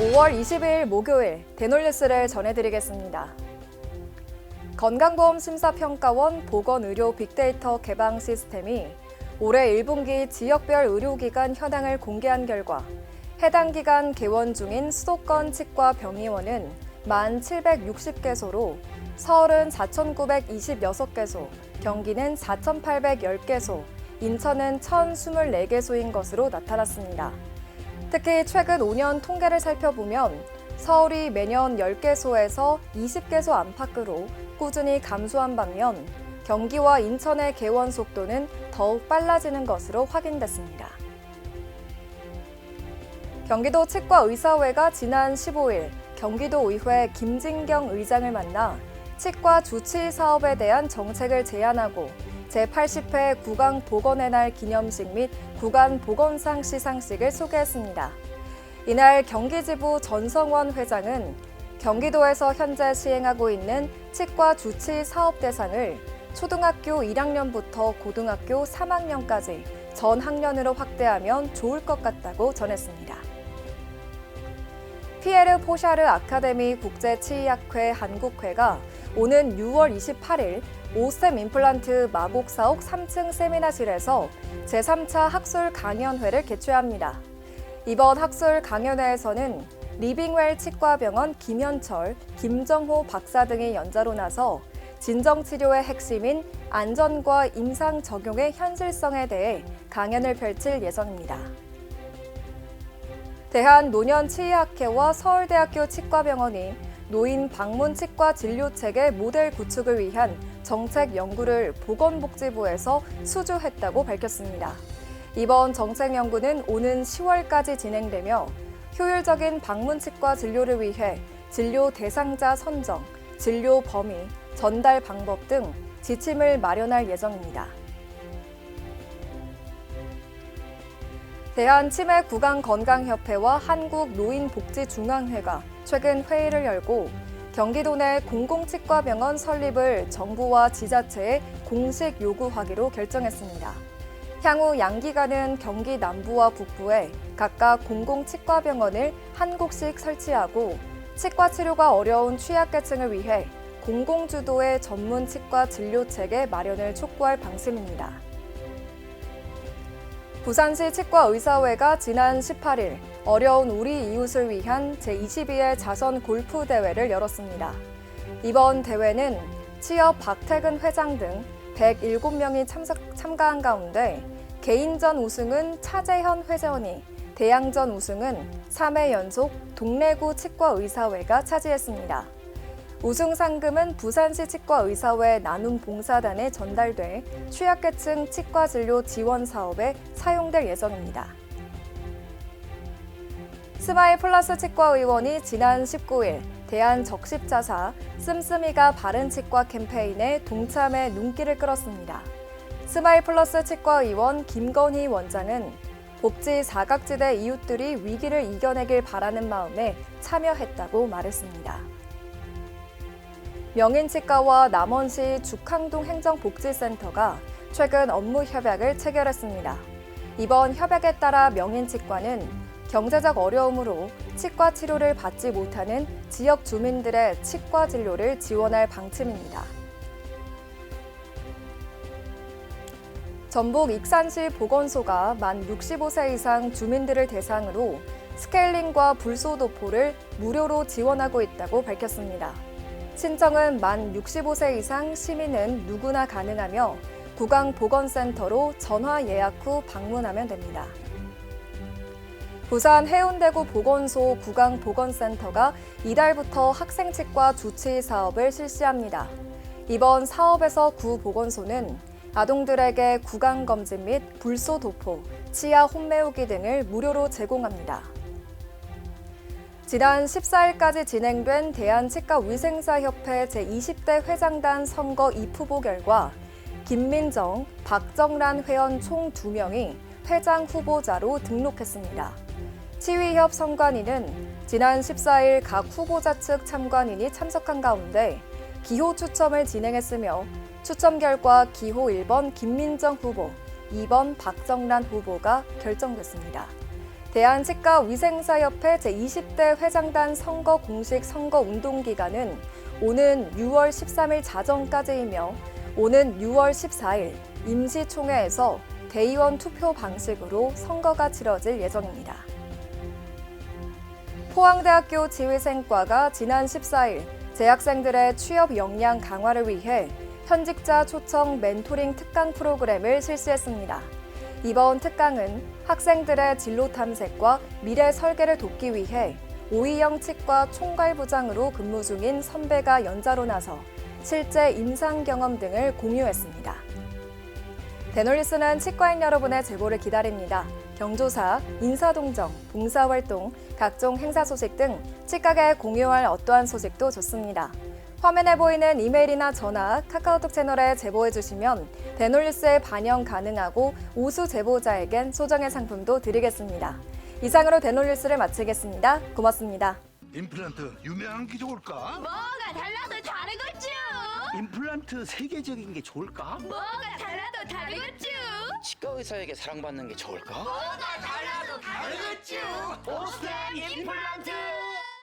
5월 22일 목요일 대놀뉴스를 전해드리겠습니다. 건강보험심사평가원 보건의료 빅데이터 개방 시스템이 올해 1분기 지역별 의료기관 현황을 공개한 결과 해당 기간 개원 중인 수도권 치과 병의원은 1,760개소로 서울은 4,926개소, 경기는 4,810개소, 인천은 1,024개소인 것으로 나타났습니다. 특히 최근 5년 통계를 살펴보면 서울이 매년 10개소에서 20개소 안팎으로 꾸준히 감소한 반면 경기와 인천의 개원 속도는 더욱 빨라지는 것으로 확인됐습니다. 경기도 치과의사회가 지난 15일 경기도의회 김진경 의장을 만나 치과 주치 사업에 대한 정책을 제안하고 제80회 구강보건의 날 기념식 및 구간보건상 시상식을 소개했습니다. 이날 경기지부 전성원 회장은 경기도에서 현재 시행하고 있는 치과 주치 사업 대상을 초등학교 1학년부터 고등학교 3학년까지 전 학년으로 확대하면 좋을 것 같다고 전했습니다. 피에르 포샤르 아카데미 국제치의학회 한국회가 오는 6월 28일 오스템 임플란트 마곡사옥 3층 세미나실에서 제3차 학술 강연회를 개최합니다. 이번 학술 강연회에서는 리빙웰 치과병원 김현철, 김정호 박사 등이 연자로 나서 진정치료의 핵심인 안전과 임상 적용의 현실성에 대해 강연을 펼칠 예정입니다. 대한노년치의학회와 서울대학교 치과병원이 노인 방문 치과 진료 체계 모델 구축을 위한 정책 연구를 보건복지부에서 수주했다고 밝혔습니다. 이번 정책 연구는 오는 10월까지 진행되며 효율적인 방문 치과 진료를 위해 진료 대상자 선정, 진료 범위, 전달 방법 등 지침을 마련할 예정입니다. 대한치매구강건강협회와 한국노인복지중앙회가 최근 회의를 열고 경기도 내 공공치과병원 설립을 정부와 지자체에 공식 요구하기로 결정했습니다. 향후 양기간은 경기 남부와 북부에 각각 공공치과병원을 한 곳씩 설치하고 치과 치료가 어려운 취약계층을 위해 공공주도의 전문 치과 진료체계 마련을 촉구할 방침입니다. 부산시 치과의사회가 지난 18일 어려운 우리 이웃을 위한 제22회 자선 골프 대회를 열었습니다. 이번 대회는 취업 박태근 회장 등 107명이 참가한 가운데 개인전 우승은 차재현 회장이, 대항전 우승은 3회 연속 동래구 치과의사회가 차지했습니다. 우승 상금은 부산시 치과의사회 나눔봉사단에 전달돼 취약계층 치과 진료 지원 사업에 사용될 예정입니다. 스마일 플러스 치과의원이 지난 19일 대한적십자사 씀씀이가 바른 치과 캠페인에 동참해 눈길을 끌었습니다. 스마일 플러스 치과의원 김건희 원장은 복지 사각지대 이웃들이 위기를 이겨내길 바라는 마음에 참여했다고 말했습니다. 명인치과와 남원시 죽항동 행정복지센터가 최근 업무 협약을 체결했습니다. 이번 협약에 따라 명인치과는 경제적 어려움으로 치과 치료를 받지 못하는 지역 주민들의 치과 진료를 지원할 방침입니다. 전북 익산시 보건소가 만 65세 이상 주민들을 대상으로 스케일링과 불소도포를 무료로 지원하고 있다고 밝혔습니다. 신청은 만 65세 이상 시민은 누구나 가능하며 구강보건센터로 전화 예약 후 방문하면 됩니다. 부산 해운대구 보건소 구강보건센터가 이달부터 학생치과 주치 사업을 실시합니다. 이번 사업에서 구 보건소는 아동들에게 구강검진 및 불소도포, 치아 홈메우기 등을 무료로 제공합니다. 지난 14일까지 진행된 대한치과위생사협회 제20대 회장단 선거 입후보 결과 김민정, 박정란 회원 총 2명이 회장 후보자로 등록했습니다. 치위협 선관위는 지난 14일 각 후보자 측 참관인이 참석한 가운데 기호 추첨을 진행했으며 추첨 결과 기호 1번 김민정 후보, 2번 박정란 후보가 결정됐습니다. 대한치과위생사협회 제20대 회장단 선거 공식 선거 운동 기간은 오는 6월 13일 자정까지이며 오는 6월 14일 임시총회에서 대의원 투표 방식으로 선거가 치러질 예정입니다. 포항대학교 지휘생과가 지난 14일 재학생들의 취업 역량 강화를 위해 현직자 초청 멘토링 특강 프로그램을 실시했습니다. 이번 특강은 학생들의 진로 탐색과 미래 설계를 돕기 위해 오희영 치과 총괄부장으로 근무 중인 선배가 연자로 나서 실제 임상 경험 등을 공유했습니다. 대놀리스는 치과인 여러분의 제보를 기다립니다. 경조사, 인사동정, 봉사활동, 각종 행사 소식 등 치과계에 공유할 어떠한 소식도 좋습니다. 화면에 보이는 이메일이나 전화, 카카오톡 채널에 제보해 주시면 대놀리스에 반영 가능하고 우수 제보자에겐 소정의 상품도 드리겠습니다. 이상으로 대놀리스를 마치겠습니다. 고맙습니다. 임플란트 유명한 게 좋을까? 뭐가 달라도 다르겠죠. 임플란트 세계적인 게 좋을까? 뭐가 달라도 다르겠죠. 치과 의사에게 사랑받는 게 좋을까? 뭐가 달라도 다르겠죠. 오스템 임플란트!